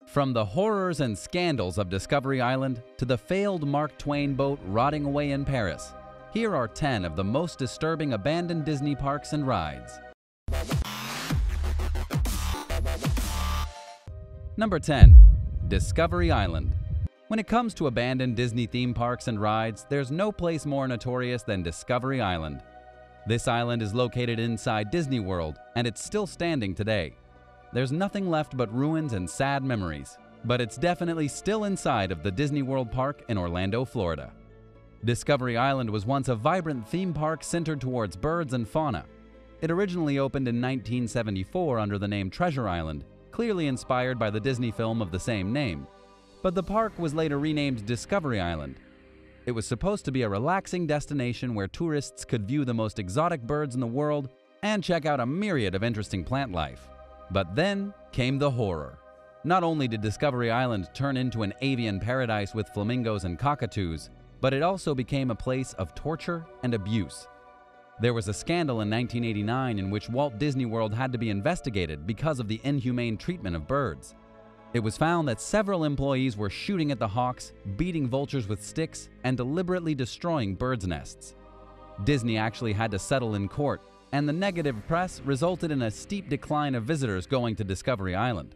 From the horrors and scandals of Discovery Island to the failed Mark Twain boat rotting away in Paris, here are 10 of the most disturbing abandoned Disney parks and rides. Number 10. Discovery Island. When it comes to abandoned Disney theme parks and rides, there's no place more notorious than Discovery Island. This island is located inside Disney World, and it's still standing today. There's nothing left but ruins and sad memories, but it's definitely still inside of the Disney World Park in Orlando, Florida. Discovery Island was once a vibrant theme park centered towards birds and fauna. It originally opened in 1974 under the name Treasure Island, clearly inspired by the Disney film of the same name. But the park was later renamed Discovery Island. It was supposed to be a relaxing destination where tourists could view the most exotic birds in the world and check out a myriad of interesting plant life. But then came the horror. Not only did Discovery Island turn into an avian paradise with flamingos and cockatoos, but it also became a place of torture and abuse. There was a scandal in 1989 in which Walt Disney World had to be investigated because of the inhumane treatment of birds. It was found that several employees were shooting at the hawks, beating vultures with sticks, and deliberately destroying birds' nests. Disney actually had to settle in court, and the negative press resulted in a steep decline of visitors going to Discovery Island.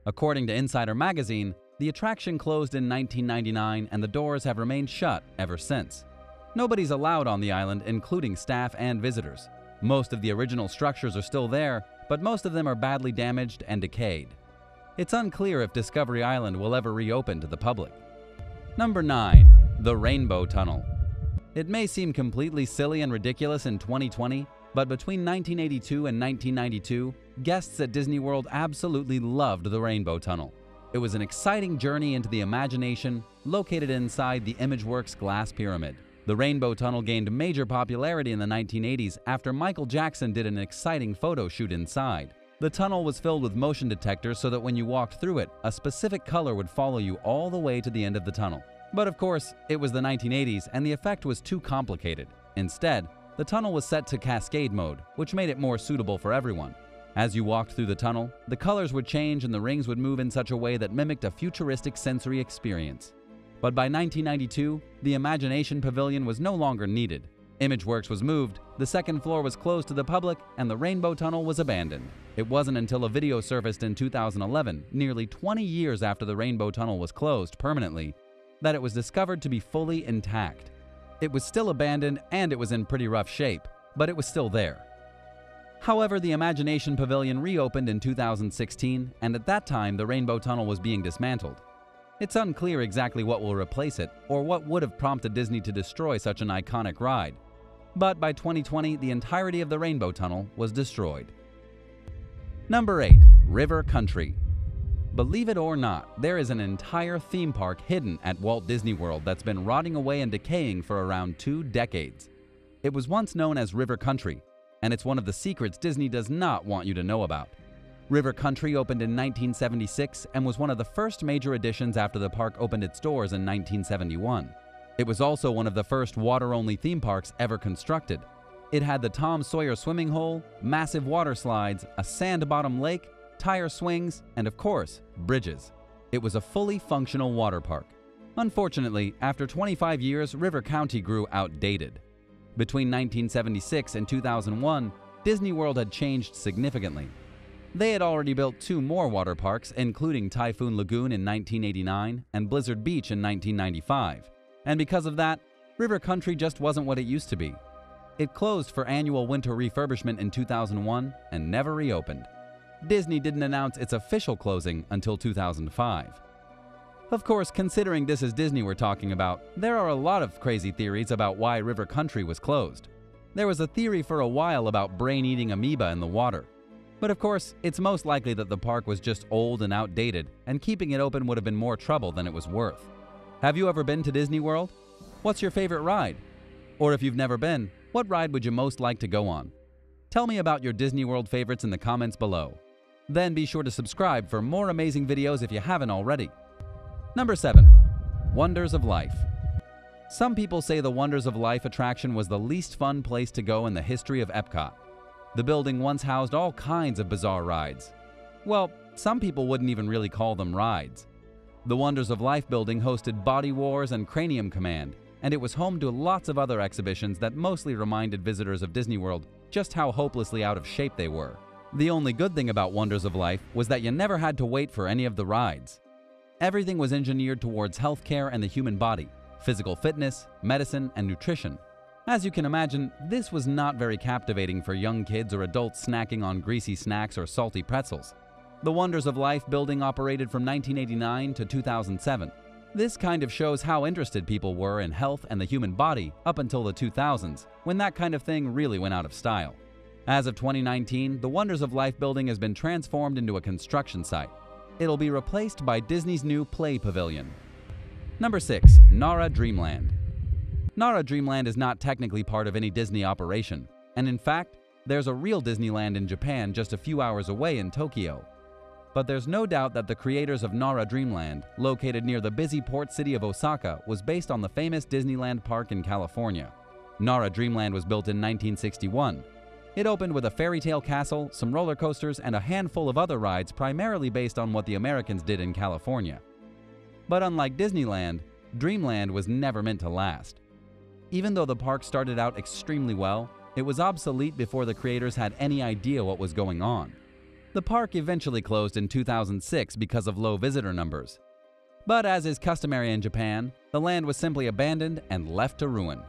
According to Insider magazine, the attraction closed in 1999 and the doors have remained shut ever since. Nobody's allowed on the island, including staff and visitors. Most of the original structures are still there, but most of them are badly damaged and decayed. It's unclear if Discovery Island will ever reopen to the public. Number 9. The Rainbow Tunnel. It may seem completely silly and ridiculous in 2020, but between 1982 and 1992, guests at Disney World absolutely loved the Rainbow Tunnel. It was an exciting journey into the imagination, located inside the ImageWorks glass pyramid. The Rainbow Tunnel gained major popularity in the 1980s after Michael Jackson did an exciting photo shoot inside. The tunnel was filled with motion detectors so that when you walked through it, a specific color would follow you all the way to the end of the tunnel. But of course, it was the 1980s and the effect was too complicated. Instead, the tunnel was set to cascade mode, which made it more suitable for everyone. As you walked through the tunnel, the colors would change and the rings would move in such a way that mimicked a futuristic sensory experience. But by 1992, the Imagination Pavilion was no longer needed. ImageWorks was moved, the second floor was closed to the public, and the Rainbow Tunnel was abandoned. It wasn't until a video surfaced in 2011, nearly 20 years after the Rainbow Tunnel was closed permanently, that it was discovered to be fully intact. It was still abandoned and it was in pretty rough shape, but it was still there. However, the Imagination Pavilion reopened in 2016, and at that time the Rainbow Tunnel was being dismantled. It's unclear exactly what will replace it or what would have prompted Disney to destroy such an iconic ride. But by 2020, the entirety of the Rainbow Tunnel was destroyed. Number 8. River Country. Believe it or not, there is an entire theme park hidden at Walt Disney World that's been rotting away and decaying for around 2 decades. It was once known as River Country, and it's one of the secrets Disney does not want you to know about. River Country opened in 1976 and was one of the first major additions after the park opened its doors in 1971. It was also one of the first water-only theme parks ever constructed. It had the Tom Sawyer swimming hole, massive water slides, a sand-bottom lake, tire swings, and of course, bridges. It was a fully functional water park. Unfortunately, after 25 years, River Country grew outdated. Between 1976 and 2001, Disney World had changed significantly. They had already built 2 more water parks, including Typhoon Lagoon in 1989 and Blizzard Beach in 1995. And because of that, River Country just wasn't what it used to be. It closed for annual winter refurbishment in 2001 and never reopened. Disney didn't announce its official closing until 2005. Of course, considering this is Disney we're talking about, there are a lot of crazy theories about why River Country was closed. There was a theory for a while about brain-eating amoeba in the water. But of course, it's most likely that the park was just old and outdated, and keeping it open would have been more trouble than it was worth. Have you ever been to Disney World? What's your favorite ride? Or if you've never been, what ride would you most like to go on? Tell me about your Disney World favorites in the comments below. Then be sure to subscribe for more amazing videos if you haven't already. Number 7. Wonders of Life. Some people say the Wonders of Life attraction was the least fun place to go in the history of Epcot. The building once housed all kinds of bizarre rides. Well, some people wouldn't even really call them rides. The Wonders of Life building hosted Body Wars and Cranium Command, and it was home to lots of other exhibitions that mostly reminded visitors of Disney World just how hopelessly out of shape they were. The only good thing about Wonders of Life was that you never had to wait for any of the rides. Everything was engineered towards healthcare and the human body, physical fitness, medicine, and nutrition. As you can imagine, this was not very captivating for young kids or adults snacking on greasy snacks or salty pretzels. The Wonders of Life building operated from 1989 to 2007. This kind of shows how interested people were in health and the human body up until the 2000s, when that kind of thing really went out of style. As of 2019, the Wonders of Life building has been transformed into a construction site. It'll be replaced by Disney's new Play Pavilion. Number 6. NARA Dreamland. NARA Dreamland is not technically part of any Disney operation, and in fact, there's a real Disneyland in Japan just a few hours away in Tokyo. But there's no doubt that the creators of NARA Dreamland, located near the busy port city of Osaka, was based on the famous Disneyland park in California. NARA Dreamland was built in 1961. It opened with a fairy tale castle, some roller coasters, and a handful of other rides primarily based on what the Americans did in California. But unlike Disneyland, Dreamland was never meant to last. Even though the park started out extremely well, it was obsolete before the creators had any idea what was going on. The park eventually closed in 2006 because of low visitor numbers. But as is customary in Japan, the land was simply abandoned and left to ruin.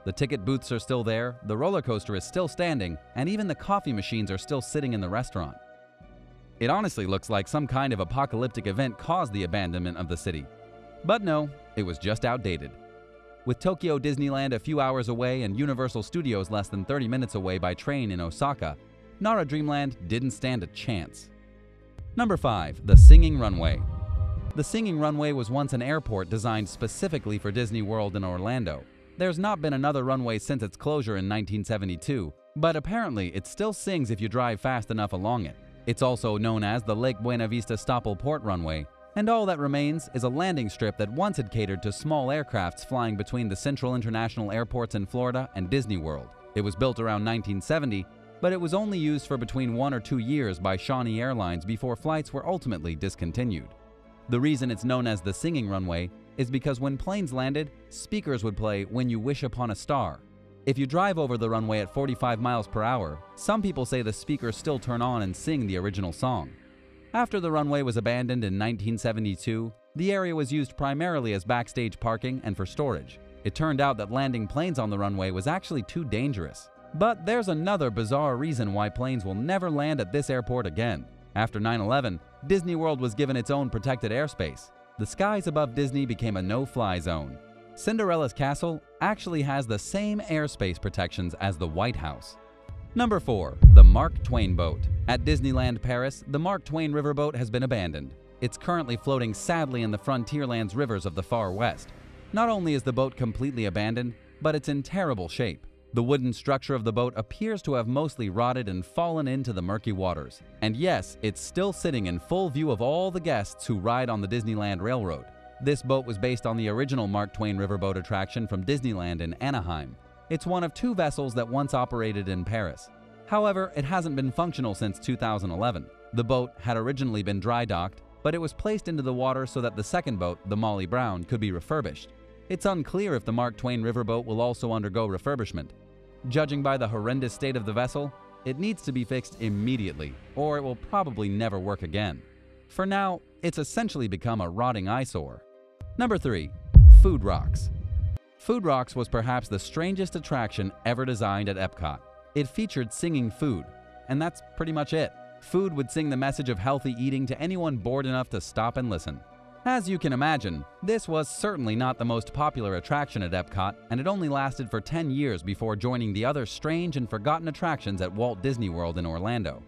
The ticket booths are still there, the roller coaster is still standing, and even the coffee machines are still sitting in the restaurant. It honestly looks like some kind of apocalyptic event caused the abandonment of the city. But no, it was just outdated. With Tokyo Disneyland a few hours away and Universal Studios less than 30 minutes away by train in Osaka, NARA Dreamland didn't stand a chance. Number 5. The Singing Runway. The Singing Runway was once an airport designed specifically for Disney World in Orlando. There's not been another runway since its closure in 1972, but apparently it still sings if you drive fast enough along it. It's also known as the Lake Buena Vista Stoppel Port Runway, and all that remains is a landing strip that once had catered to small aircrafts flying between the Central International Airports in Florida and Disney World. It was built around 1970, but it was only used for between 1 or 2 years by Shawnee Airlines before flights were ultimately discontinued. The reason it's known as the Singing Runway is because when planes landed, speakers would play "When You Wish Upon a Star." If you drive over the runway at 45 miles per hour, some people say the speakers still turn on and sing the original song. After the runway was abandoned in 1972, the area was used primarily as backstage parking and for storage. It turned out that landing planes on the runway was actually too dangerous. But there's another bizarre reason why planes will never land at this airport again. After 9/11, Disney World was given its own protected airspace. The skies above Disney became a no-fly zone. Cinderella's castle actually has the same airspace protections as the White House. Number 4. The Mark Twain Boat. At Disneyland Paris, the Mark Twain riverboat has been abandoned. It's currently floating sadly in the Frontierlands rivers of the far west. Not only is the boat completely abandoned, but it's in terrible shape. The wooden structure of the boat appears to have mostly rotted and fallen into the murky waters. And yes, it's still sitting in full view of all the guests who ride on the Disneyland Railroad. This boat was based on the original Mark Twain riverboat attraction from Disneyland in Anaheim. It's one of 2 vessels that once operated in Paris. However, it hasn't been functional since 2011. The boat had originally been dry docked, but it was placed into the water so that the second boat, the Molly Brown, could be refurbished. It's unclear if the Mark Twain riverboat will also undergo refurbishment. Judging by the horrendous state of the vessel, it needs to be fixed immediately, or it will probably never work again. For now, it's essentially become a rotting eyesore. Number 3. Food Rocks. Food Rocks was perhaps the strangest attraction ever designed at Epcot. It featured singing food, and that's pretty much it. Food would sing the message of healthy eating to anyone bored enough to stop and listen. As you can imagine, this was certainly not the most popular attraction at Epcot, and it only lasted for 10 years before joining the other strange and forgotten attractions at Walt Disney World in Orlando.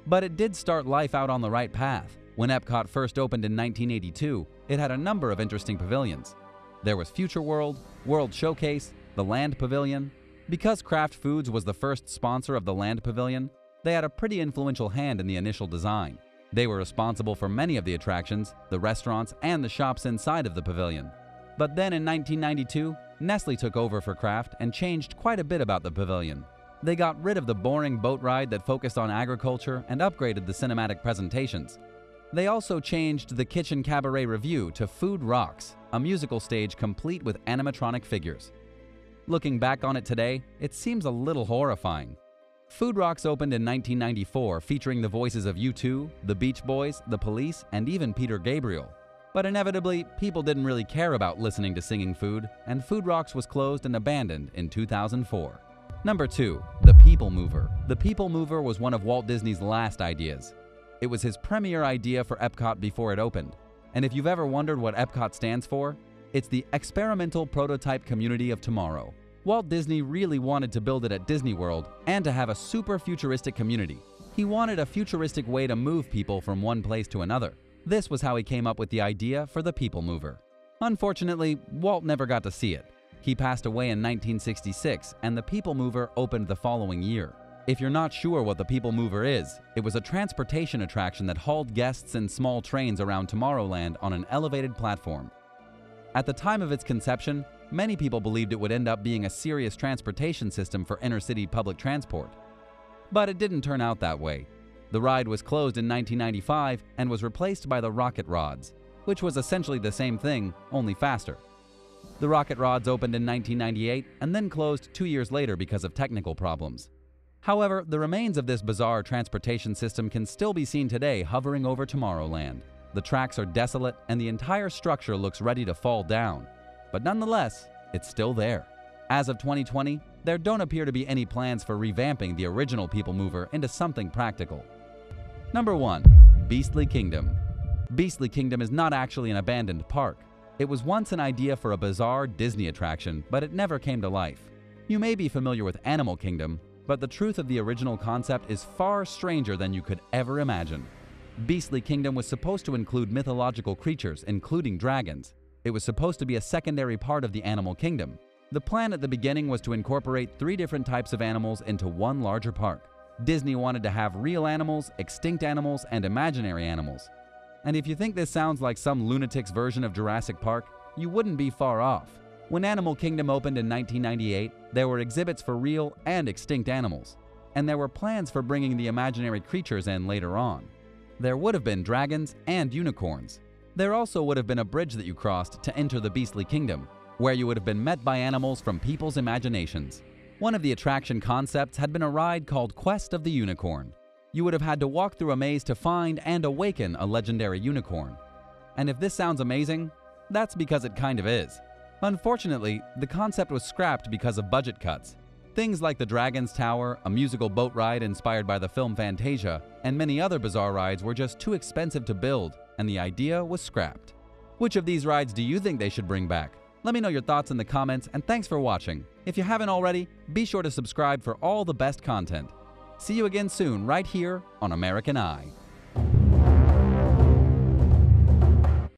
But it did start life out on the right path. When Epcot first opened in 1982, it had a number of interesting pavilions. There was Future World, World Showcase, the Land Pavilion. Because Kraft Foods was the first sponsor of the Land Pavilion, they had a pretty influential hand in the initial design. They were responsible for many of the attractions, the restaurants, and the shops inside of the pavilion. But then in 1992, Nestle took over for Kraft and changed quite a bit about the pavilion. They got rid of the boring boat ride that focused on agriculture and upgraded the cinematic presentations. They also changed the Kitchen Cabaret Revue to Food Rocks, a musical stage complete with animatronic figures. Looking back on it today, it seems a little horrifying. Food Rocks opened in 1994, featuring the voices of U2, the Beach Boys, the Police, and even Peter Gabriel. But inevitably, people didn't really care about listening to singing food, and Food Rocks was closed and abandoned in 2004. Number 2. The People Mover. The People Mover was one of Walt Disney's last ideas. It was his premier idea for Epcot before it opened. And if you've ever wondered what Epcot stands for, it's the Experimental Prototype Community of Tomorrow. Walt Disney really wanted to build it at Disney World and to have a super futuristic community. He wanted a futuristic way to move people from one place to another. This was how he came up with the idea for the People Mover. Unfortunately, Walt never got to see it. He passed away in 1966, and the People Mover opened the following year. If you're not sure what the People Mover is, it was a transportation attraction that hauled guests in small trains around Tomorrowland on an elevated platform. At the time of its conception, many people believed it would end up being a serious transportation system for inner-city public transport. But it didn't turn out that way. The ride was closed in 1995 and was replaced by the Rocket Rods, which was essentially the same thing, only faster. The Rocket Rods opened in 1998 and then closed 2 years later because of technical problems. However, the remains of this bizarre transportation system can still be seen today hovering over Tomorrowland. The tracks are desolate and the entire structure looks ready to fall down. But nonetheless, it's still there. As of 2020, there don't appear to be any plans for revamping the original People Mover into something practical. Number 1. Beastly Kingdom. Beastly Kingdom is not actually an abandoned park. It was once an idea for a bizarre Disney attraction, but it never came to life. You may be familiar with Animal Kingdom, but the truth of the original concept is far stranger than you could ever imagine. Beastly Kingdom was supposed to include mythological creatures, including dragons. It was supposed to be a secondary part of the Animal Kingdom. The plan at the beginning was to incorporate 3 different types of animals into one larger park. Disney wanted to have real animals, extinct animals, and imaginary animals. And if you think this sounds like some lunatic's version of Jurassic Park, you wouldn't be far off. When Animal Kingdom opened in 1998, there were exhibits for real and extinct animals. And there were plans for bringing the imaginary creatures in later on. There would have been dragons and unicorns. There also would have been a bridge that you crossed to enter the Beastly Kingdom, where you would have been met by animals from people's imaginations. One of the attraction concepts had been a ride called Quest of the Unicorn. You would have had to walk through a maze to find and awaken a legendary unicorn. And if this sounds amazing, that's because it kind of is. Unfortunately, the concept was scrapped because of budget cuts. Things like the Dragon's Tower, a musical boat ride inspired by the film Fantasia, and many other bizarre rides were just too expensive to build, and the idea was scrapped. Which of these rides do you think they should bring back? Let me know your thoughts in the comments, and thanks for watching. If you haven't already, be sure to subscribe for all the best content. See you again soon right here on American Eye.